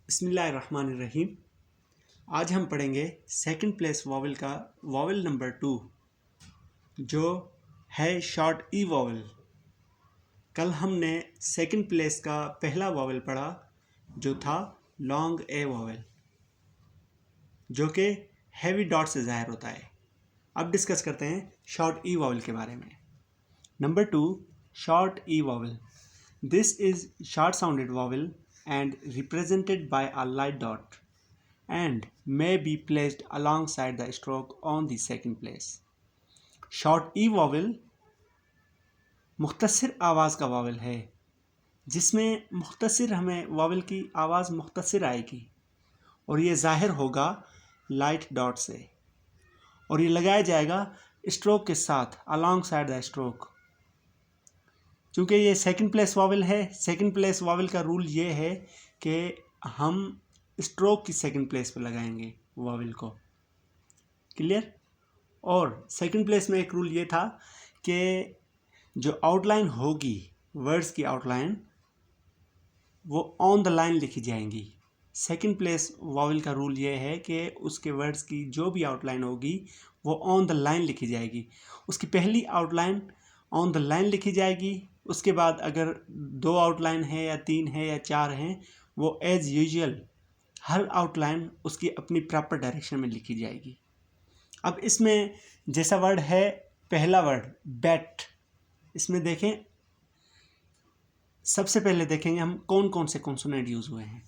बिस्मिल्लाहिर्रहमानिर्रहीम। आज हम पढ़ेंगे सेकंड प्लेस वॉवल का वॉवल नंबर 2 जो है शॉर्ट ई वॉवल। कल हमने सेकंड प्लेस का पहला वॉवल पढ़ा जो था लॉन्ग ए वॉवल जो कि हैवी डॉट से ज़ाहिर होता है। अब डिस्कस करते हैं शॉर्ट ई वॉवल के बारे में। Number 2, short E vowel. This is short sounded vowel and represented by a light dot and may be placed alongside the stroke on the second place. Short E vowel मुख्तसर आवाज़ का vowel है जिसमें मुख्तसर हमें वावल की आवाज़ मुख्तसर आएगी और ये ज़ाहिर होगा लाइट डॉट से और ये लगाया जाएगा स्ट्रोक के साथ अलॉन्ग साइड द स्ट्रोक। चूँकि ये सेकंड प्लेस वावल है, सेकंड प्लेस वावल का रूल ये है कि हम स्ट्रोक की सेकंड प्लेस पर लगाएंगे वावल को। क्लियर? और सेकंड प्लेस में एक रूल ये था कि जो आउटलाइन होगी वर्ड्स की आउटलाइन वो ऑन द लाइन लिखी जाएंगी। सेकंड प्लेस वावल का रूल ये है कि उसके वर्ड्स की जो भी आउटलाइन होगी वो ऑन द लाइन लिखी जाएगी। उसकी पहली आउटलाइन ऑन द लाइन लिखी जाएगी, उसके बाद अगर 2 आउटलाइन है या 3 है या 4 हैं वो एज यूजुअल हर आउटलाइन उसकी अपनी प्रॉपर डायरेक्शन में लिखी जाएगी। अब इसमें जैसा वर्ड है पहला वर्ड बैट, इसमें देखें सबसे पहले देखेंगे हम कौन कौन से कॉन्सोनेंट यूज़ हुए हैं।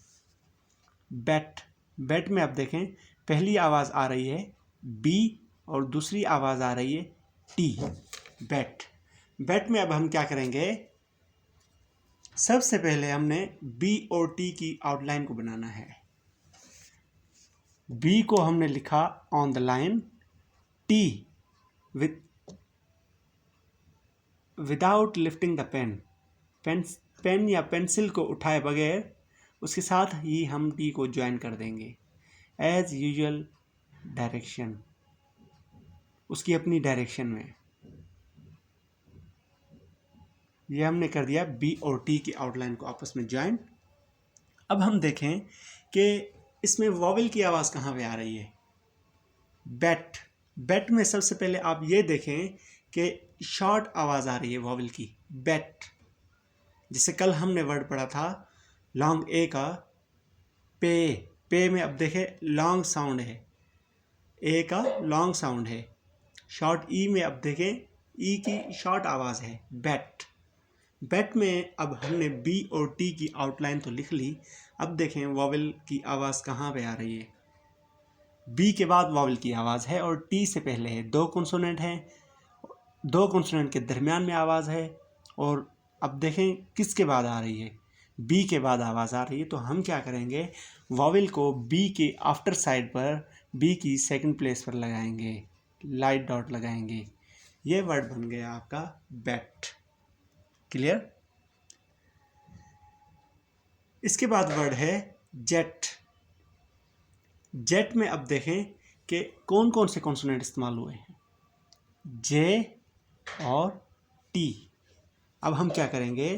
बैट, बैट में अब देखें पहली आवाज़ आ रही है बी और दूसरी आवाज़ आ रही है टी। बैट, बैट में अब हम क्या करेंगे, सबसे पहले हमने बी और टी की आउटलाइन को बनाना है। बी को हमने लिखा on the line, T without lifting the pen, pen या पेंसिल को उठाए बगैर उसके साथ ही हम टी को ज्वाइन कर देंगे एज यूजुअल डायरेक्शन, उसकी अपनी डायरेक्शन में। ये हमने कर दिया बी और टी की आउटलाइन को आपस में ज्वाइन। अब हम देखें कि इसमें वॉवल की आवाज़ कहाँ पे आ रही है। बैट, बैट में सबसे पहले आप ये देखें कि शॉर्ट आवाज़ आ रही है वॉवल की बैट। जिसे कल हमने वर्ड पढ़ा था लॉन्ग ए का पे, पे में अब देखें लॉन्ग साउंड है, ए का लॉन्ग साउंड है। शॉर्ट ई में अब देखें ई की शॉर्ट आवाज़ है बैट। बैट में अब हमने बी और टी की आउटलाइन तो लिख ली। अब देखें वॉवल की आवाज़ कहाँ पे आ रही है। बी के बाद वॉवल की आवाज़ है और टी से पहले है। 2 कॉन्सोनेंट हैं, 2 कॉन्सोनेंट के दरमियान में आवाज़ है और अब देखें किसके बाद आ रही है, बी के बाद आवाज़ आ रही है। तो हम क्या करेंगे, वॉवल को बी के आफ्टर साइड पर बी की सेकंड प्लेस पर लगाएंगे, लाइट डॉट लगाएंगे। ये वर्ड बन गया आपका बैट। क्लियर? इसके बाद वर्ड है जेट। जेट में अब देखें कि कौन कौन से कॉन्सोनेंट इस्तेमाल हुए हैं, जे और टी। अब हम क्या करेंगे,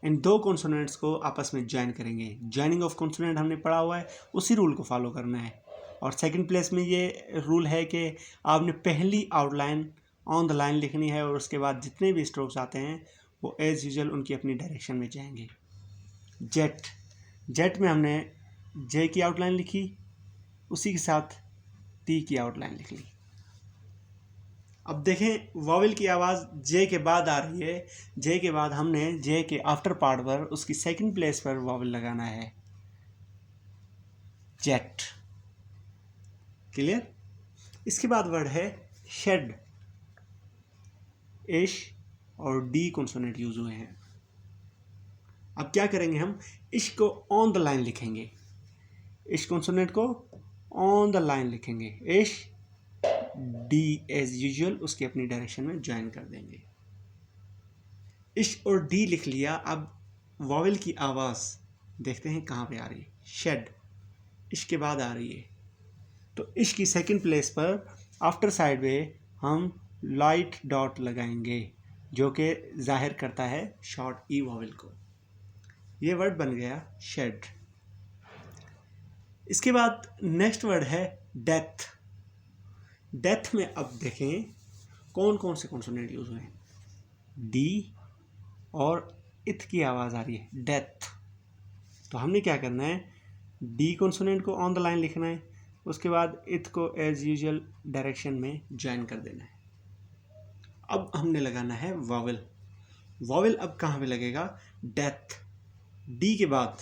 इन 2 कॉन्सोनेंट्स को आपस में ज्वाइन करेंगे। ज्वाइनिंग ऑफ कॉन्सोनेंट हमने पढ़ा हुआ है, उसी रूल को फॉलो करना है। और सेकंड प्लेस में ये रूल है कि आपने पहली आउटलाइन ऑन द लाइन लिखनी है और उसके बाद जितने भी स्ट्रोक्स आते हैं वो एज यूजुअल उनकी अपनी डायरेक्शन में जाएंगे। जेट, जेट में हमने जे की आउटलाइन लिखी, उसी के साथ टी की आउटलाइन लिख ली। अब देखें वॉवल की आवाज़ जे के बाद आ रही है, जे के बाद हमने जे के आफ्टर पार्ट पर उसकी सेकंड प्लेस पर वॉवल लगाना है जेट। क्लियर? इसके बाद वर्ड है शेड। एश और डी कॉन्सोनेंट यूज हुए हैं। अब क्या करेंगे, हम इश को ऑन द लाइन लिखेंगे, इश कॉन्सोनेंट को ऑन द लाइन लिखेंगे। इश, डी एज यूजुअल उसकी अपनी डायरेक्शन में ज्वाइन कर देंगे। इश और डी लिख लिया। अब वॉवल की आवाज़ देखते हैं कहाँ पे आ रही है। शेड इश के बाद आ रही है, तो इश की सेकंड प्लेस पर आफ्टर साइड में हम लाइट डॉट लगाएंगे जो कि जाहिर करता है शॉर्ट ई वॉवल को। ये वर्ड बन गया शेड। इसके बाद नेक्स्ट वर्ड है डेथ। डेथ में अब देखें कौन कौन से कॉन्सोनेंट यूज हुए हैं। डी और इथ की आवाज़ आ रही है, डेथ। तो हमने क्या करना है, डी कॉन्सोनेंट को ऑन द लाइन लिखना है, उसके बाद इथ को एज यूजुअल डायरेक्शन में ज्वाइन कर देना है। अब हमने लगाना है वॉवेल। वॉवेल अब कहाँ पे लगेगा, डेथ, डी के बाद,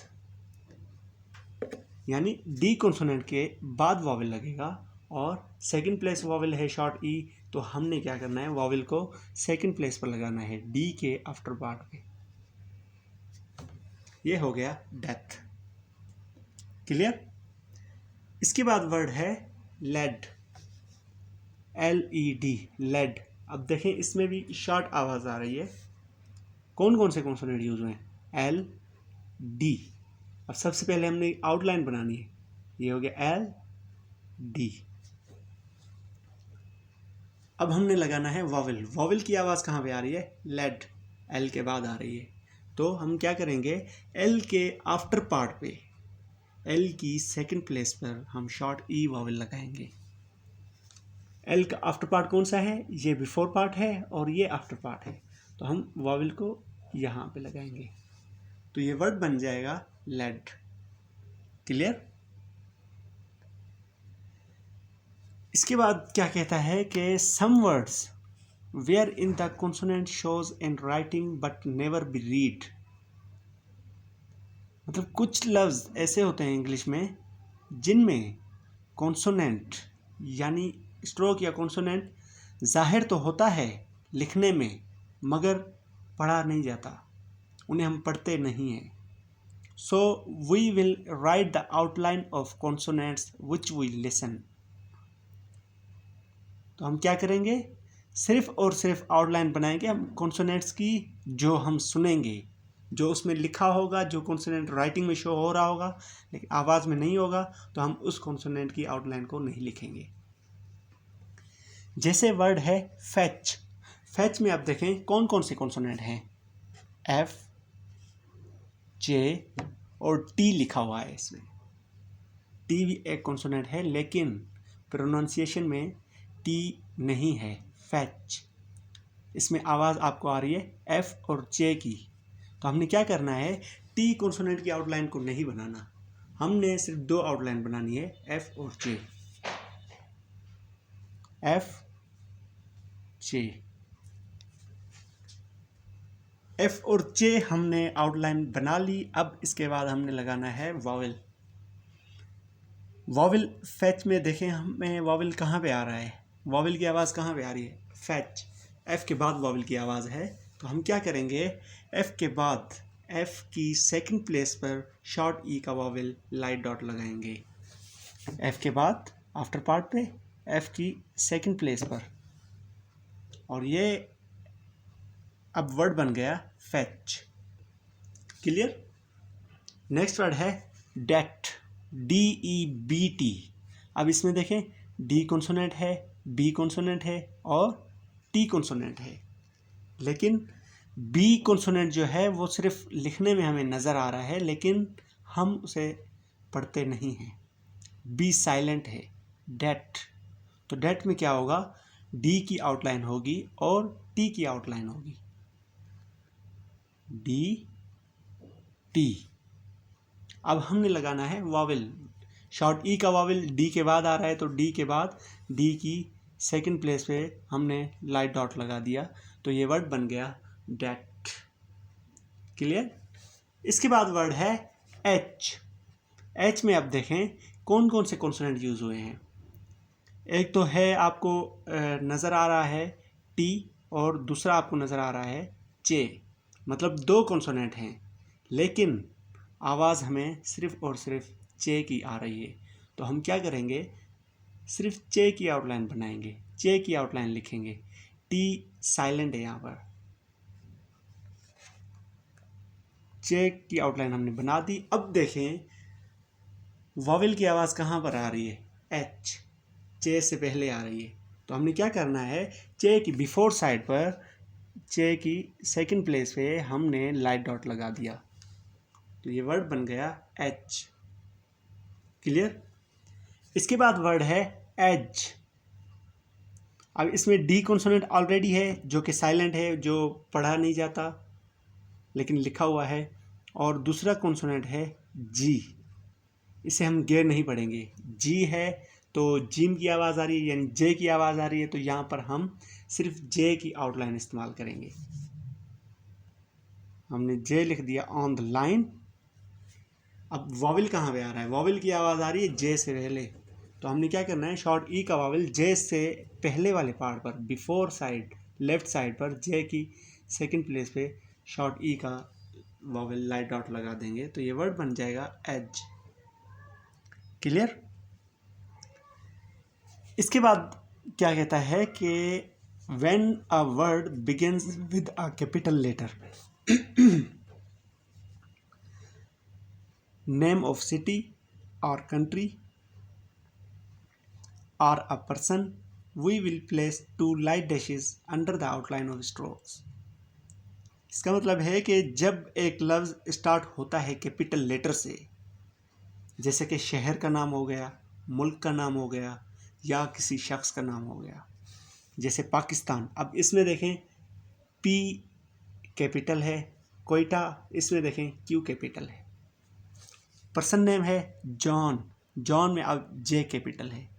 यानी डी कॉन्सोनेंट के बाद वॉवेल लगेगा और सेकंड प्लेस वॉवेल है शॉर्ट ई, तो हमने क्या करना है, वॉवेल को सेकंड प्लेस पर लगाना है डी के आफ्टर पार्ट पे। ये हो गया डेथ। क्लियर। इसके बाद वर्ड है लेड, LED, लेड। अब देखें इसमें भी शॉर्ट आवाज आ रही है। कौन कौन से कॉन्सोनेंट यूज हुए हैं, L D। अब सबसे पहले हमने आउटलाइन बनानी है, ये हो गया L D। अब हमने लगाना है वॉवेल। वॉवेल की आवाज़ कहाँ पे आ रही है, लेड, L के बाद आ रही है। तो हम क्या करेंगे, L के आफ्टर पार्ट पे, L की सेकंड प्लेस पर हम शॉर्ट E वॉवेल लगाएंगे। L का आफ्टर पार्ट कौन सा है, ये बिफोर पार्ट है और ये आफ्टर पार्ट है, तो हम वॉवेल को यहाँ पे लगाएंगे, तो ये वर्ड बन जाएगा लेड। क्लियर। इसके बाद क्या कहता है कि some words where in the consonant shows in writing but never be read. मतलब कुछ लफ्ज़ ऐसे होते हैं इंग्लिश में जिनमें कॉन्सोनेंट यानी स्ट्रोक या कॉन्सोनेंट जाहिर तो होता है लिखने में, मगर पढ़ा नहीं जाता, उन्हें हम पढ़ते नहीं हैं। So we will write the outline of consonants which we listen. तो हम क्या करेंगे, सिर्फ और सिर्फ आउटलाइन बनाएंगे हम कॉन्सोनेंट्स की, जो हम सुनेंगे, जो उसमें लिखा होगा, जो कॉन्सोनेंट राइटिंग में शो हो रहा होगा लेकिन आवाज़ में नहीं होगा, तो हम उस कॉन्सोनेंट की आउटलाइन को नहीं लिखेंगे। जैसे वर्ड है फैच। फैच में आप देखें कौन कौन से कॉन्सोनेंट हैं, F, J और T लिखा हुआ है। इसमें T भी एक कॉन्सोनेंट है लेकिन प्रोनाउंसिएशन में T नहीं है, फैच। इसमें आवाज़ आपको आ रही है F और J की। तो हमने क्या करना है, T कॉन्सोनेंट की आउटलाइन को नहीं बनाना, हमने सिर्फ दो आउटलाइन बनानी है, F और J। F J, F और J हमने आउटलाइन बना ली। अब इसके बाद हमने लगाना है वॉवेल। वॉवेल फैच में देखें हमें वॉवेल कहाँ पे आ रहा है, वॉवेल की आवाज़ कहाँ पे आ रही है, फैच, F के बाद वॉवेल की आवाज़ है। तो हम क्या करेंगे, F के बाद F की सेकंड प्लेस पर शॉर्ट E का वॉवेल लाइट डॉट लगाएंगे। F के बाद आफ्टर पार्ट पे F की सेकंड प्लेस पर, और ये अब वर्ड बन गया फैच। क्लियर। नेक्स्ट वर्ड है डेट, DEBT। अब इसमें देखें D कॉन्सोनेंट है, B कॉन्सोनेंट है और T कॉन्सोनेंट है, लेकिन B कॉन्सोनेंट जो है वो सिर्फ लिखने में हमें नज़र आ रहा है लेकिन हम उसे पढ़ते नहीं हैं, B साइलेंट है, डेट। तो डेट में क्या होगा, D की आउटलाइन होगी और T की आउटलाइन होगी, DT। अब हमने लगाना है वॉवेल। शॉर्ट E का वॉवेल D के बाद आ रहा है, तो D के बाद D की सेकंड प्लेस पे हमने लाइट डॉट लगा दिया, तो ये वर्ड बन गया डेट। क्लियर। इसके बाद वर्ड है H। H में अब देखें कौन कौन से कॉन्सोनेंट यूज हुए हैं। एक तो है आपको नज़र आ रहा है T और दूसरा आपको नज़र आ रहा है J, मतलब दो कॉन्सोनेंट हैं लेकिन आवाज़ हमें सिर्फ और सिर्फ J की आ रही है। तो हम क्या करेंगे, सिर्फ J की आउटलाइन बनाएंगे, J की आउटलाइन लिखेंगे, T साइलेंट है यहाँ पर, J की आउटलाइन हमने बना दी। अब देखें वॉवेल की आवाज़ कहाँ पर आ रही है, H, J से पहले आ रही है। तो हमने क्या करना है, J की बिफोर साइड पर J की सेकंड प्लेस पे हमने लाइट डॉट लगा दिया, तो ये वर्ड बन गया H। क्लियर। इसके बाद वर्ड है एज। अब इसमें डी कॉन्सोनेंट ऑलरेडी है जो कि साइलेंट है, जो पढ़ा नहीं जाता लेकिन लिखा हुआ है, और दूसरा कॉन्सोनेंट है जी, इसे हम गैर नहीं पढ़ेंगे। जी है तो जिम की आवाज़ आ रही है, यानी जे की आवाज़ आ रही है, तो यहाँ पर हम सिर्फ जे की आउटलाइन इस्तेमाल करेंगे। हमने जे लिख दिया ऑन द लाइन। अब वॉवल कहाँ पे आ रहा है, वॉवल की आवाज़ आ रही है जे से पहले, तो हमने क्या करना है, शॉर्ट ई का वॉवल जे से पहले वाले पार्ट पर, बिफोर साइड लेफ्ट साइड पर जे की सेकंड प्लेस पे शॉर्ट ई का वॉवल लाइट डॉट लगा देंगे, तो ये वर्ड बन जाएगा एज। क्लियर। इसके बाद क्या कहता है कि when a word begins with a capital letter, name of city और country or a person, we will place 2 light dashes under the outline of strokes। इसका मतलब है कि जब एक लफ्ज़ स्टार्ट होता है कैपिटल लेटर से, जैसे कि शहर का नाम हो गया, मुल्क का नाम हो गया, या किसी शख्स का नाम हो गया, जैसे पाकिस्तान। अब इसमें देखें पी कैपिटल है, कोयटा इसमें देखें क्यू कैपिटल है। पर्सन नेम है जॉन, जॉन में अब जे कैपिटल है।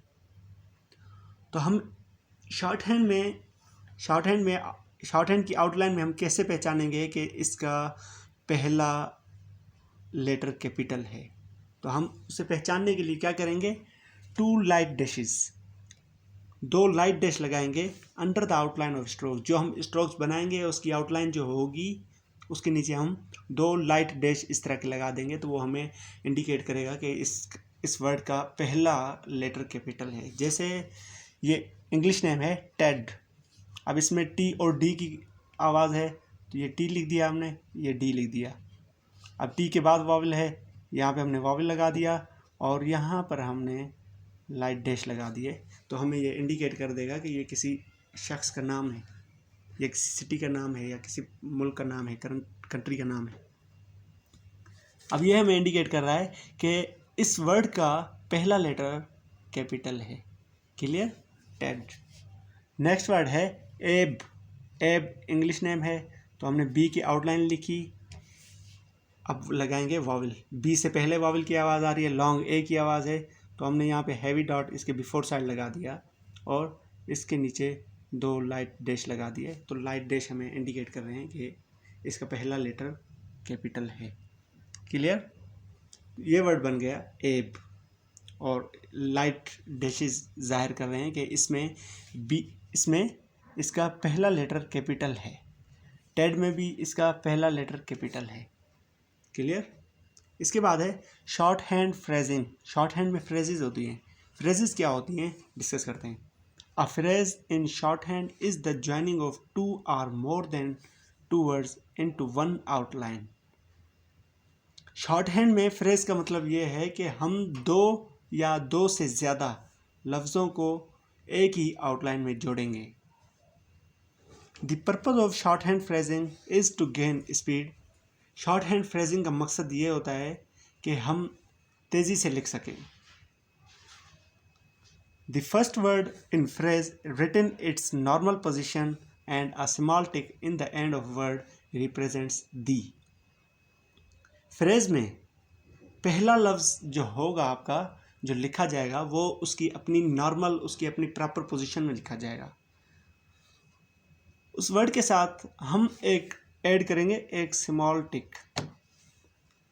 तो हम शॉर्ट हैंड की आउटलाइन में हम कैसे पहचानेंगे कि इसका पहला लेटर कैपिटल है, तो हम उसे पहचानने के लिए क्या करेंगे, 2 लाइट डैशेस, 2 लाइट डैश लगाएंगे under the outline of stroke. जो हम स्ट्रोक्स बनाएंगे उसकी आउटलाइन जो होगी उसके नीचे हम 2 लाइट डैश इस तरह के लगा देंगे, तो वो हमें इंडिकेट करेगा कि इस वर्ड का पहला लेटर कैपिटल है। जैसे ये इंग्लिश नेम है टेड, अब इसमें टी और डी की आवाज़ है, तो ये टी लिख दिया हमने, ये डी लिख दिया। अब टी के बाद वॉवल है, यहाँ पे हमने वॉवल लगा दिया और यहाँ पर हमने लाइट डैश लगा दिए, तो हमें ये इंडिकेट कर देगा कि ये किसी शख्स का नाम है, या किसी सिटी का नाम है, या किसी मुल्क का नाम है, कंट्री का नाम है। अब ये हमें इंडिकेट कर रहा है कि इस वर्ड का पहला लेटर कैपिटल है। क्लियर। टेड। नेक्स्ट वर्ड है एब। एब इंग्लिश नेम है, तो हमने बी की आउटलाइन लिखी, अब लगाएंगे वॉवल। बी से पहले वॉवल की आवाज़ आ रही है, लॉन्ग ए की आवाज़ है, तो हमने यहाँ पे हैवी डॉट इसके बिफोर साइड लगा दिया और इसके नीचे 2 लाइट डैश लगा दिए, तो लाइट डैश हमें इंडिकेट कर रहे हैं कि इसका पहला लेटर कैपिटल है। क्लियर। ये वर्ड बन गया एब, और लाइट डैशेस जाहिर कर रहे हैं कि इसमें इसका पहला लेटर कैपिटल है। टेड में भी इसका पहला लेटर कैपिटल है। क्लियर। इसके बाद है short hand phrasing. Short hand में फ्रेजेस होती हैं। फ्रेजेस क्या होती हैं डिस्कस करते हैं। A phrase in short hand is the joining of 2 or more than 2 words into one outline। Short hand में फ्रेज का मतलब ये है कि हम 2 या 2 से ज़्यादा लफ्ज़ों को एक ही आउटलाइन में जोड़ेंगे। The purpose of shorthand phrasing is to gain speed. Shorthand phrasing का मकसद ये होता है कि हम तेज़ी से लिख सकें। The first word in phrase written its normal position and a small tick in the end of word represents the. Phrase में पहला लफ्ज़ जो होगा आपका, जो लिखा जाएगा, वो उसकी अपनी नॉर्मल, उसकी अपनी प्रॉपर पोजीशन में लिखा जाएगा। उस वर्ड के साथ हम एक ऐड करेंगे, एक स्मॉल टिक।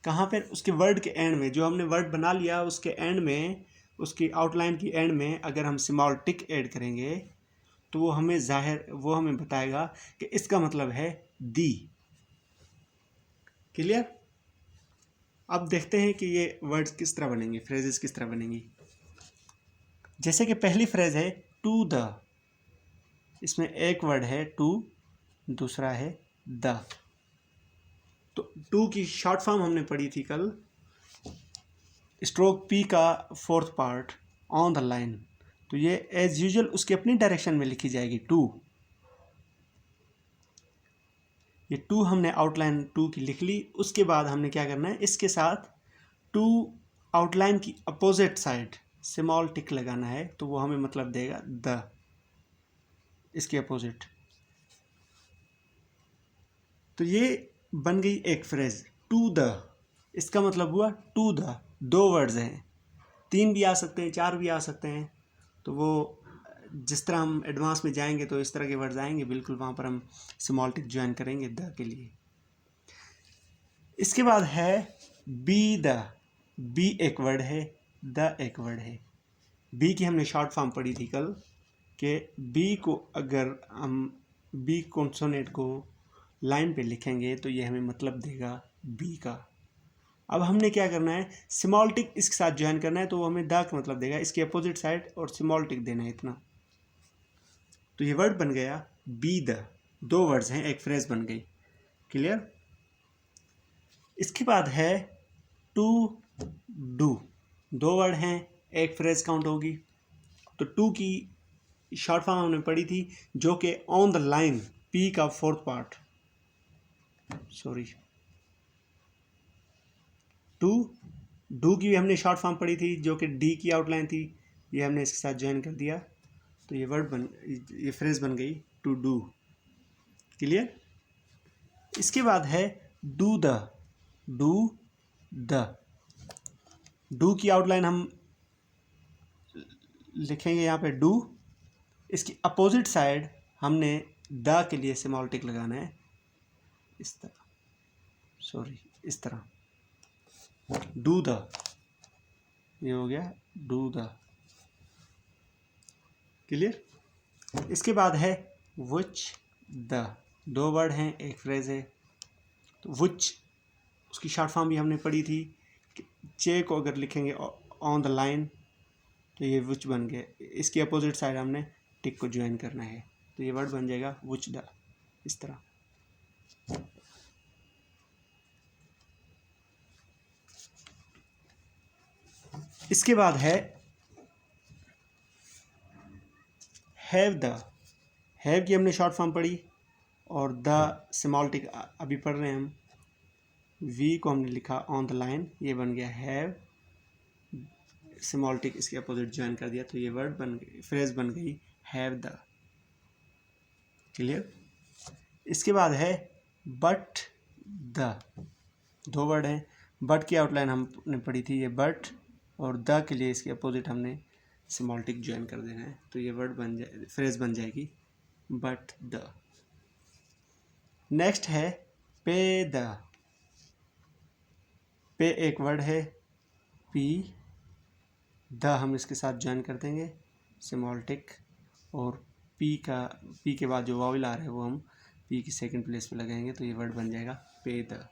कहाँ पर? उसके वर्ड के एंड में, जो हमने वर्ड बना लिया उसके एंड में, उसकी आउटलाइन की एंड में अगर हम स्मॉल टिक ऐड करेंगे तो वो हमें बताएगा कि इसका मतलब है दी। क्लियर। अब देखते हैं कि ये वर्ड्स किस तरह बनेंगे, फ्रेजेस किस तरह बनेंगी। जैसे कि पहली फ्रेज है टू द, इसमें एक वर्ड है टू, दूसरा है द। तो टू की शॉर्ट फॉर्म हमने पढ़ी थी कल, स्ट्रोक पी का 4th part on the line, तो ये एज यूजुअल उसकी अपनी डायरेक्शन में लिखी जाएगी टू। ये टू हमने आउटलाइन टू की लिख ली। उसके बाद हमने क्या करना है, इसके साथ 2 आउटलाइन की अपोजिट साइड स्मॉल टिक लगाना है तो वो हमें मतलब देगा द, इसके अपोजिट। तो ये बन गई एक फ्रेज टू द, इसका मतलब हुआ टू द, दो वर्ड्स हैं, तीन भी आ सकते हैं, चार भी आ सकते हैं। तो वो जिस तरह हम एडवांस में जाएंगे तो इस तरह के वर्ड्स आएंगे, बिल्कुल वहाँ पर हम स्मॉल टिक ज्वाइन करेंगे द के लिए। इसके बाद है बी द, बी एक वर्ड है, द एक वर्ड है। बी की हमने शॉर्ट फॉर्म पढ़ी थी कल कि बी को अगर हम बी कॉन्सोनेंट को लाइन पे लिखेंगे तो ये हमें मतलब देगा बी का। अब हमने क्या करना है, स्मॉल टिक इसके साथ ज्वाइन करना है तो वो हमें द का मतलब देगा, इसके अपोजिट साइड और स्मॉल टिक देना है इतना। तो ये वर्ड बन गया बी द, दो वर्ड्स हैं, एक फ्रेज बन गई। क्लियर। इसके बाद है टू डू, दो वर्ड हैं, एक फ्रेज काउंट होगी। तो टू की शॉर्ट फॉर्म हमने पढ़ी थी जो कि ऑन द लाइन, पी का fourth part, sorry two, do की भी हमने शॉर्ट फॉर्म पढ़ी थी जो कि डी की आउटलाइन थी, ये हमने इसके साथ ज्वाइन कर दिया तो ये वर्ड बन, ये फ्रेज बन गई टू डू। क्लियर। इसके बाद है do the, do the, do की आउटलाइन हम लिखेंगे यहाँ पे डू, इसकी अपोजिट साइड हमने द के लिए स्मॉल टिक लगाना है इस तरह, सॉरी इस तरह, डू द, ये हो गया डू द। क्लियर। इसके बाद है विच द, दो वर्ड हैं, एक फ्रेज है। तो विच, उसकी शॉर्ट फॉर्म भी हमने पढ़ी थी, चे को अगर लिखेंगे ऑन द लाइन तो ये विच बन गया, इसकी अपोजिट साइड हमने टिक को ज्वाइन करना है तो ये वर्ड बन जाएगा विच द, इस तरह। इसके बाद है हैव द, हैव की हमने शॉर्ट फॉर्म पढ़ी और द स्मॉल टिक अभी पढ़ रहे हैं हम, वी को हमने लिखा ऑन द लाइन, ये बन गया हैव, स्मॉल टिक इसके अपोजिट ज्वाइन कर दिया तो ये वर्ड बन गई, फ्रेज बन गई हैव द। क्लियर। इसके बाद है बट द, दो वर्ड हैं, बट की आउटलाइन हमने पढ़ी थी, ये बट, और द के लिए इसके अपोजिट हमने स्मॉल टिक ज्वाइन कर देना है तो ये वर्ड बन जाए, फ्रेज बन जाएगी बट द। नेक्स्ट है पे द, पे एक वर्ड है, पी, द हम इसके साथ ज्वाइन कर देंगे स्मॉल टिक, और पी का, पी के बाद जो वावल आ रहा है वो हम पी की सेकंड प्लेस पे लगाएंगे तो ये वर्ड बन जाएगा पे द।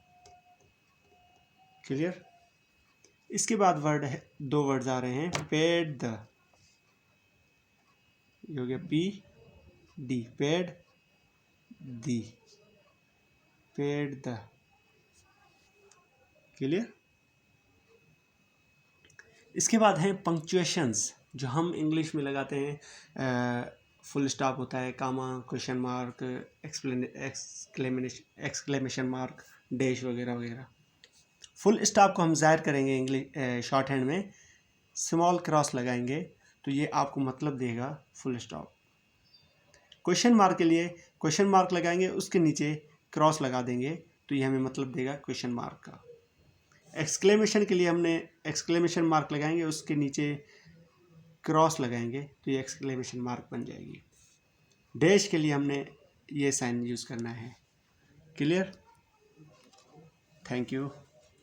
क्लियर। इसके बाद वर्ड है, दो वर्ड्स आ रहे हैं, पेड द, ये हो गया P D, paid the, paid the. Clear. इसके बाद हैं पंक्चुएशंस जो हम इंग्लिश में लगाते हैं, फुल स्टॉप होता है, comma, question mark, exclamation mark, dash वगैरह वगैरह। फुल स्टॉप को हम ज़ाहिर करेंगे इंग्लिश शॉर्ट हैंड में, स्मॉल क्रॉस लगाएंगे तो ये आपको मतलब देगा फुल स्टॉप। क्वेश्चन मार्क के लिए क्वेश्चन मार्क लगाएंगे, उसके नीचे क्रॉस लगा देंगे तो ये हमें मतलब देगा क्वेश्चन मार्क का। एक्सक्लेमेशन के लिए हमने एक्सक्लेमेशन मार्क लगाएंगे, उसके नीचे क्रॉस लगाएंगे तो ये एक्सक्लेमेशन मार्क बन जाएगी। डैश के लिए हमने ये साइन यूज़ करना है। क्लियर। Thank you.